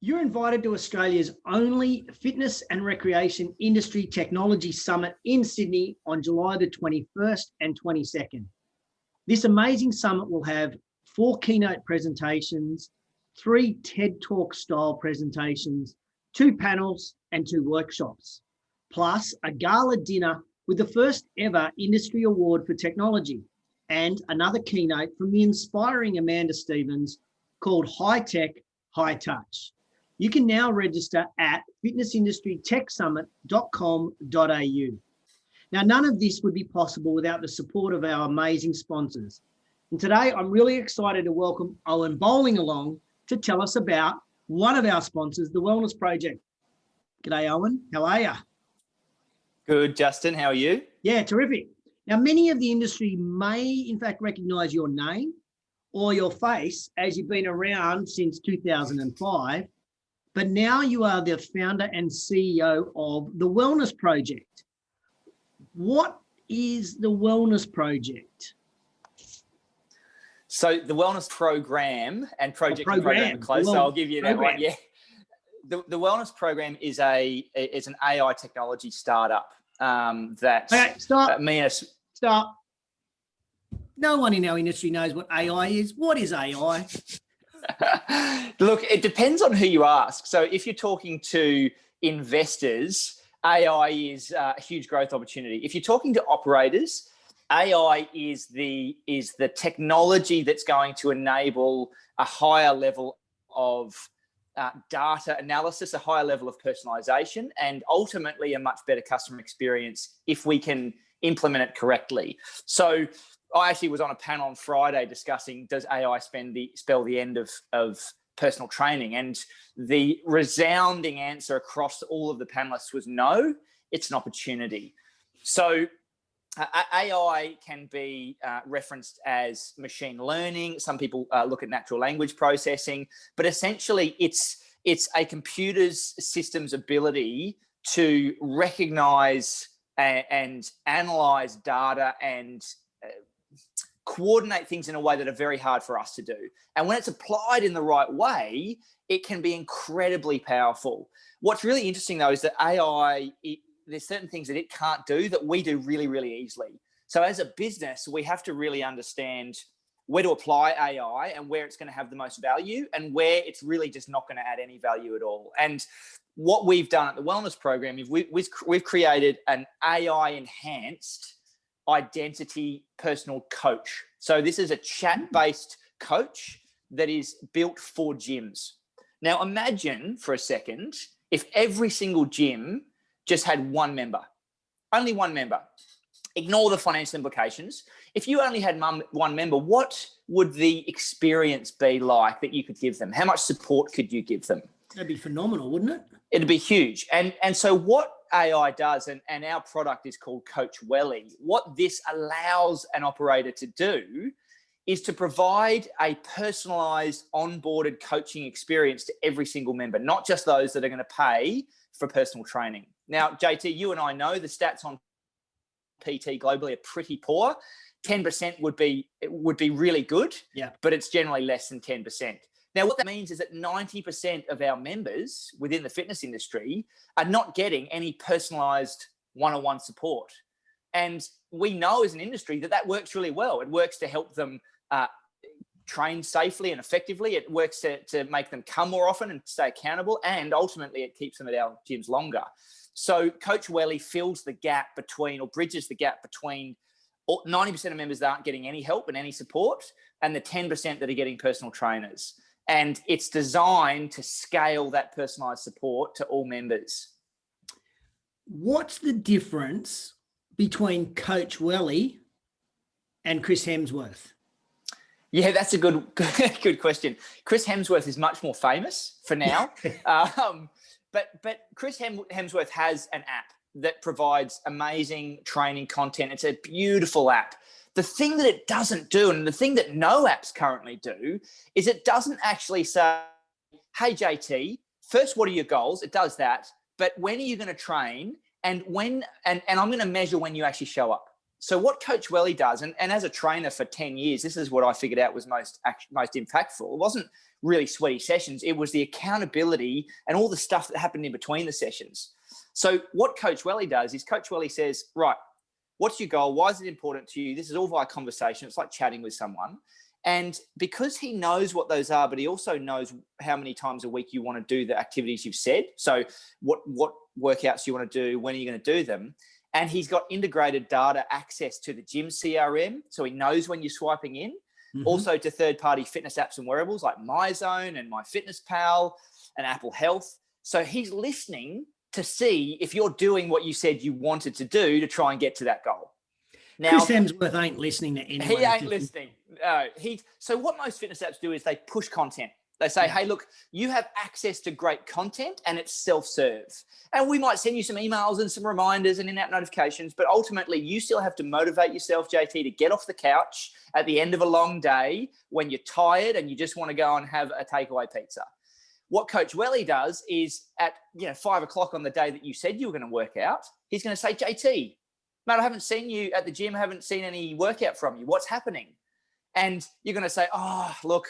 You're invited to Australia's only fitness and recreation industry technology summit in Sydney on July the 21st and 22nd. This amazing summit will have 4 keynote presentations, 3 TED Talk style presentations, 2 panels and 2 workshops, plus a gala dinner with the first ever industry award for technology and another keynote from the inspiring Amanda Stevens called High Tech, High Touch. You can now register at fitnessindustrytechsummit.com.au. Now, none of this would be possible without the support of our amazing sponsors. And today, I'm really excited to welcome Owen Bolling along to tell us about one of our sponsors, the Wellness Project. G'day, Owen. How are you? Good, Justin. How are you? Yeah, terrific. Now, many of the industry may, in fact, recognise your name or your face as you've been around since 2005. But now you are the founder and CEO of the Wellness Project. What is the Wellness Project? So the Wellness Program and Project and Program are close, so I'll give you that one. Yeah. The Wellness Program is an AI technology startup that okay, stop. No one in our industry knows what AI is. What is AI? Look, it depends on who you ask. So if you're talking to investors, AI is a huge growth opportunity. If you're talking to operators, AI is the technology that's going to enable a higher level of data analysis, a higher level of personalization, and ultimately a much better customer experience if we can implement it correctly. So I actually was on a panel on Friday discussing, does AI spell the end of personal training? And the resounding answer across all of the panelists was no, it's an opportunity. So AI can be referenced as machine learning. Some people look at natural language processing, but essentially it's a computer's system's ability to recognize and analyze data and coordinate things in a way that are very hard for us to do. And when it's applied in the right way, it can be incredibly powerful. What's really interesting though is that AI, there's certain things that it can't do that we do really, really easily. So as a business, we have to really understand where to apply AI and where it's going to have the most value and where it's really just not going to add any value at all. And what we've done at the Wellness Program is we've created an AI enhanced identity personal coach. So this is a chat-based coach that is built for gyms. Now imagine for a second if every single gym just had one member, only one member. Ignore the financial implications. If you only had one member, what would the experience be like that you could give them? How much support could you give them? That'd be phenomenal, wouldn't it? It'd be huge. And so what AI does, and our product is called Coach Welly, what this allows an operator to do is to provide a personalized onboarded coaching experience to every single member, not just those that are going to pay for personal training. Now, JT, you and I know the stats on PT globally are pretty poor. 10% would be really good, yeah, but it's generally less than 10%. Now, what that means is that 90% of our members within the fitness industry are not getting any personalized one-on-one support. And we know as an industry that works really well. It works to help them train safely and effectively. It works to make them come more often and stay accountable. And ultimately, it keeps them at our gyms longer. So Coach Welly fills the gap between, or bridges the gap between 90% of members that aren't getting any help and any support and the 10% that are getting personal trainers. And it's designed to scale that personalized support to all members. What's the difference between Coach Welly and Chris Hemsworth? Yeah, that's a good question. Chris Hemsworth is much more famous for now. But Chris Hemsworth has an app that provides amazing training content. It's a beautiful app. The thing that it doesn't do, and the thing that no apps currently do, is it doesn't actually say, hey, JT, first, what are your goals? It does that. But when are you going to train? And I'm going to measure when you actually show up. So what Coach Welly does, and as a trainer for 10 years, this is what I figured out was most impactful. It wasn't really sweaty sessions. It was the accountability and all the stuff that happened in between the sessions. So what Coach Welly does is Coach Welly says, right, what's your goal? Why is it important to you? This is all via conversation. It's like chatting with someone. And because he knows what those are, but he also knows how many times a week you want to do the activities you've said. So what workouts you want to do, when are you going to do them? And he's got integrated data access to the gym CRM. So he knows when you're swiping in. Mm-hmm. Also to third-party fitness apps and wearables like MyZone and MyFitnessPal and Apple Health. So he's listening to see if you're doing what you said you wanted to do to try and get to that goal. Now, Chris Hemsworth ain't listening to anyone. He ain't listening. No, so what most fitness apps do is they push content. They say, hey, look, you have access to great content and it's self-serve. And we might send you some emails and some reminders and in-app notifications, but ultimately you still have to motivate yourself, JT, to get off the couch at the end of a long day when you're tired and you just want to go and have a takeaway pizza. What Coach Welly does is at 5 o'clock on the day that you said you were going to work out, he's going to say, JT, mate, I haven't seen you at the gym, haven't seen any workout from you. What's happening? And you're going to say, oh, look,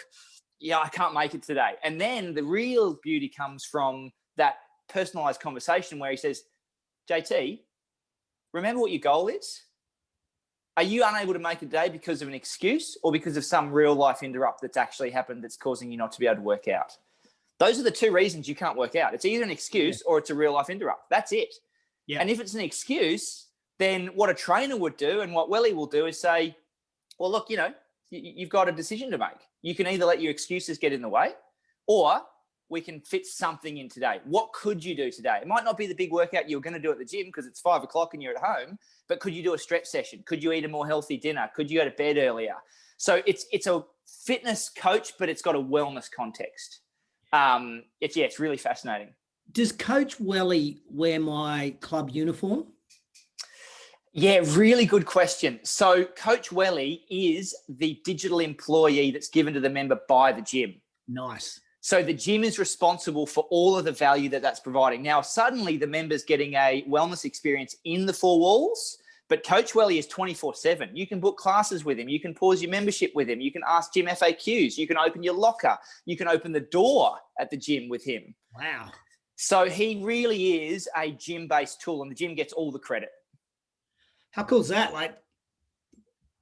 yeah, I can't make it today. And then the real beauty comes from that personalized conversation where he says, JT, remember what your goal is? Are you unable to make it today because of an excuse or because of some real life interrupt that's actually happened that's causing you not to be able to work out? Those are the two reasons you can't work out. It's either an excuse or it's a real life interrupt. That's it. Yeah. And if it's an excuse, then what a trainer would do and what Welly will do is say, well, look, you've got a decision to make. You can either let your excuses get in the way or we can fit something in today. What could you do today? It might not be the big workout you're going to do at the gym because it's 5 o'clock and you're at home, but could you do a stretch session? Could you eat a more healthy dinner? Could you go to bed earlier? So it's a fitness coach, but it's got a wellness context. It's really fascinating. Does Coach Welly wear my club uniform? Yeah, really good question. So Coach Welly is the digital employee that's given to the member by the gym. Nice. So the gym is responsible for all of the value that's providing. Now, suddenly the member's getting a wellness experience in the four walls, but Coach Welly is 24/7. You can book classes with him. You can pause your membership with him. You can ask gym FAQs. You can open your locker. You can open the door at the gym with him. Wow. So he really is a gym-based tool and the gym gets all the credit. How cool is that? Like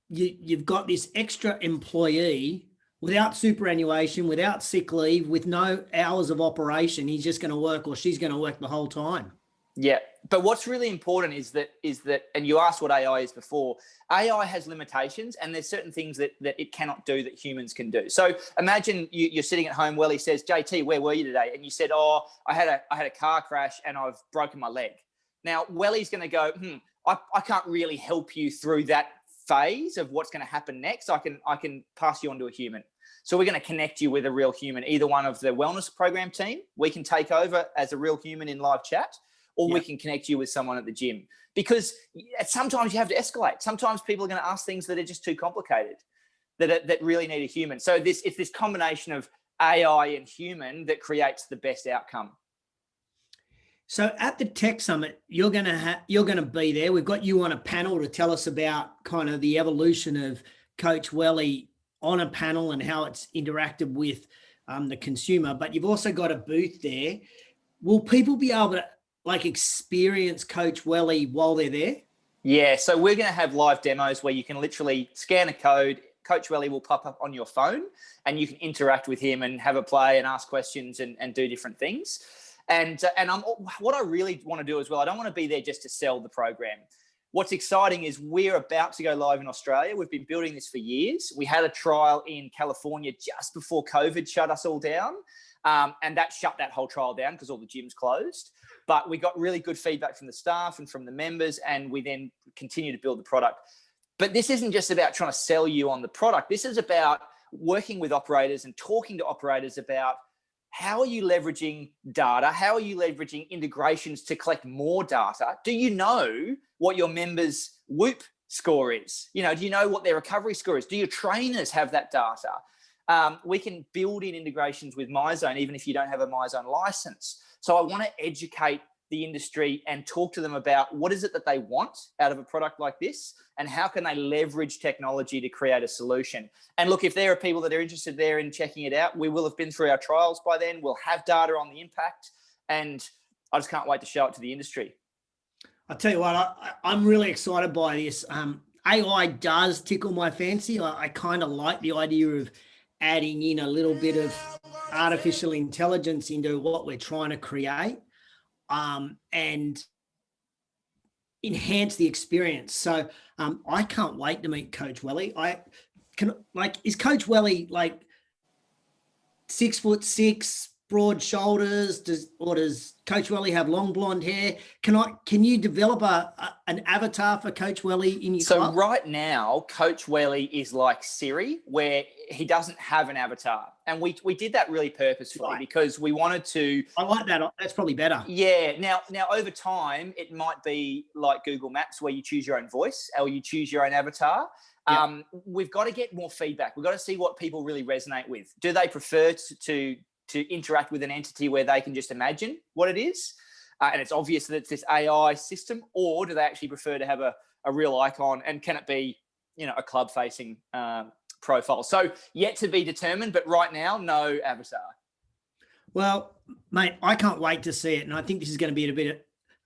you've got this extra employee without superannuation, without sick leave, with no hours of operation. He's just going to work or she's going to work the whole time. Yeah. But what's really important is that, and you asked what AI is before, AI has limitations and there's certain things that it cannot do that humans can do. So imagine you're sitting at home, Welly says, JT, where were you today? And you said, oh, I had a car crash and I've broken my leg. Now, Welly's going to go, I can't really help you through that phase of what's going to happen next. I can pass you on to a human. So we're going to connect you with a real human, either one of the wellness program team. We can take over as a real human in live chat, or we can connect you with someone at the gym. Because sometimes you have to escalate. Sometimes people are going to ask things that are just too complicated, that really need a human. So it's this combination of AI and human that creates the best outcome. So at the Tech Summit, you're going to be there. We've got you on a panel to tell us about kind of the evolution of Coach Welly on a panel and how it's interacted with the consumer. But you've also got a booth there. Will people be able to experience Coach Welly while they're there? Yeah. So we're going to have live demos where you can literally scan a code. Coach Welly will pop up on your phone and you can interact with him and have a play and ask questions and do different things. And what I really want to do as well, I don't want to be there just to sell the program. What's exciting is we're about to go live in Australia. We've been building this for years. We had a trial in California just before COVID shut us all down. And that shut that whole trial down because all the gyms closed. But we got really good feedback from the staff and from the members, and we then continue to build the product. But this isn't just about trying to sell you on the product. This is about working with operators and talking to operators about how are you leveraging data? How are you leveraging integrations to collect more data? Do you know what your members' Whoop score is? Do you know what their recovery score is? Do your trainers have that data? We can build in integrations with MyZone, even if you don't have a MyZone license. So I want to educate the industry and talk to them about what is it that they want out of a product like this and how can they leverage technology to create a solution. And look, if there are people that are interested there in checking it out, we will have been through our trials by then. We'll have data on the impact, and I just can't wait to show it to the industry. I'll tell you what, I'm really excited by this. AI does tickle my fancy. I kind of like the idea of adding in a little bit of artificial intelligence into what we're trying to create, and enhance the experience. So I can't wait to meet Coach Welly. Is Coach Welly like 6'6", broad shoulders? Does Coach Welly have long blonde hair? Can you develop an avatar for Coach Welly in your club? So right now, Coach Welly is like Siri, where he doesn't have an avatar. And we did that really purposefully, right, because we wanted to. I like that. That's probably better. Yeah. Now over time, it might be like Google Maps, where you choose your own voice or you choose your own avatar. Yeah. We've got to get more feedback. We've got to see what people really resonate with. Do they prefer to interact with an entity where they can just imagine what it is, and it's obvious that it's this AI system, or do they actually prefer to have a real icon, and can it be, a club-facing profile? So yet to be determined, but right now, no avatar. Well, mate, I can't wait to see it, and I think this is going to be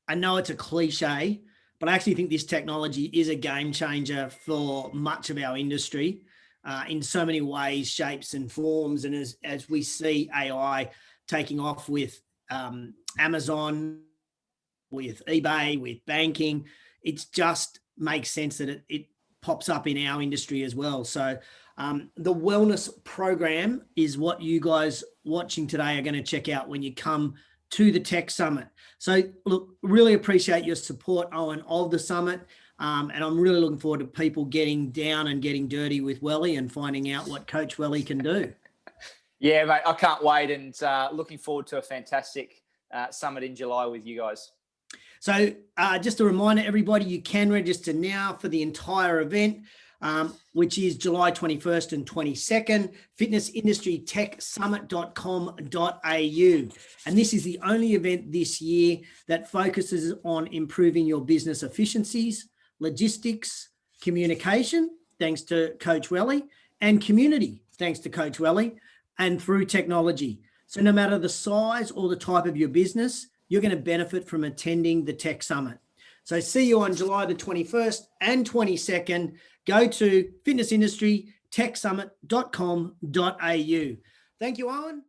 I know it's a cliche, but I actually think this technology is a game changer for much of our industry. In so many ways, shapes and forms. And as we see AI taking off with Amazon, with eBay, with banking, it just makes sense that it pops up in our industry as well. So the wellness program is what you guys watching today are going to check out when you come to the Tech Summit. So look, really appreciate your support, Owen, of the summit. And I'm really looking forward to people getting down and getting dirty with Welly and finding out what Coach Welly can do. Yeah, mate, I can't wait, and looking forward to a fantastic summit in July with you guys. So just a reminder, everybody, you can register now for the entire event, which is July 21st and 22nd, fitnessindustrytechsummit.com.au. And this is the only event this year that focuses on improving your business efficiencies, logistics, communication, thanks to Coach Welly, and community, thanks to Coach Welly, and through technology. So no matter the size or the type of your business, you're going to benefit from attending the Tech Summit. So see you on July the 21st and 22nd. Go to fitnessindustrytechsummit.com.au. Thank you, Owen.